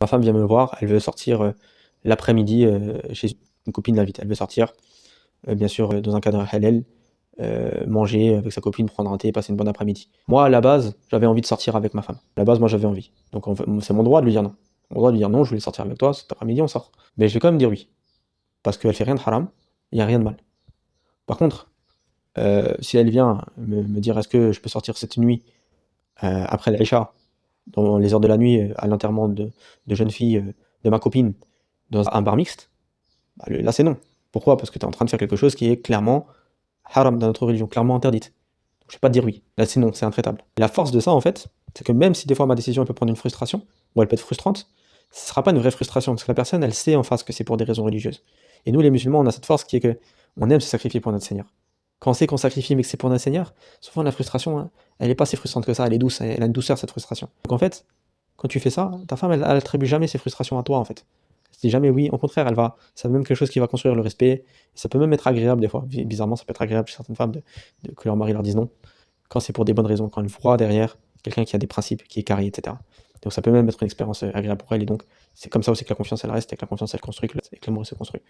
Ma femme vient me voir, elle veut sortir l'après-midi chez une copine l'invite. Elle veut sortir, bien sûr, dans un cadre halal, manger avec sa copine, prendre un thé, passer une bonne après-midi. Moi, à la base, j'avais envie de sortir avec ma femme. À la base, moi, j'avais envie. Donc, c'est mon droit de lui dire non. Mon droit de lui dire non, je voulais sortir avec toi, cet après-midi, on sort. Mais je vais quand même dire oui. Parce qu'elle fait rien de haram, il n'y a rien de mal. Par contre, si elle vient me dire est-ce que je peux sortir cette nuit après l'Isha, dans les heures de la nuit, à l'enterrement de jeune fille de ma copine, dans un bar mixte, bah, là c'est non. Pourquoi? Parce que tu es en train de faire quelque chose qui est clairement haram dans notre religion, clairement interdite. Donc, je vais pas te dire oui. Là c'est non, c'est intraitable. Et la force de ça en fait, c'est que même si des fois ma décision elle peut prendre une frustration, ou elle peut être frustrante, ce sera pas une vraie frustration, parce que la personne elle sait en face que c'est pour des raisons religieuses. Et nous les musulmans, on a cette force qui est que on aime se sacrifier pour notre Seigneur. Quand on sait qu'on sacrifie mais que c'est pour notre Seigneur, souvent la frustration, hein, elle est pas si frustrante que ça, elle est douce, elle a une douceur cette frustration. Donc en fait, quand tu fais ça, ta femme elle attribue jamais ses frustrations à toi en fait. Elle se dit jamais oui, au contraire, c'est même quelque chose qui va construire le respect, et ça peut même être agréable des fois. Bizarrement, ça peut être agréable chez certaines femmes que leur mari leur dise non, quand c'est pour des bonnes raisons, quand elle voit derrière quelqu'un qui a des principes, qui est carré, etc. Donc ça peut même être une expérience agréable pour elle, et donc c'est comme ça aussi que la confiance elle reste, et que la confiance elle construit, et que l'amour se construit.